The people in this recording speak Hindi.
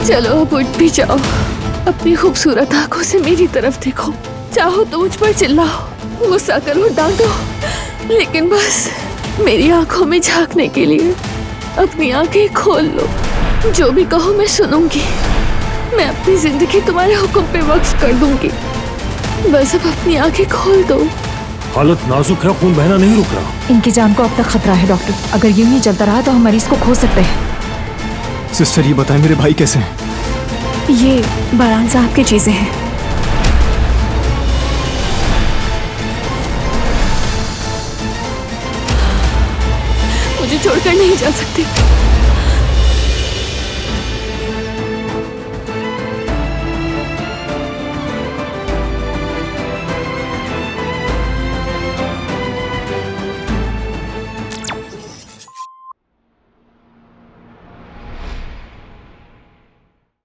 चलो अब उठ भी जाओ, अपनी खूबसूरत आंखों से मेरी तरफ देखो। चाहो तो मुझ पर चिल्लाओ, गुस्सा करो, डांटो, लेकिन बस मेरी आंखों में झांकने के लिए अपनी आंखें खोल लो। जो भी कहो मैं सुनूंगी। मैं अपनी जिंदगी तुम्हारे हुक्म पे वक्फ कर दूंगी। बस अब अपनी आंखें खोल दो। हालत नाजुक है, खून बहना नहीं रुक रहा। इनकी जान को अब तक खतरा है डॉक्टर। अगर यूं ही चलता रहा तो हम मरीज को खो सकते हैं। सिस्टर ये बताएं मेरे भाई कैसे हैं? ये बरहान साहब की चीजें हैं। मुझे छोड़कर नहीं जा सकती।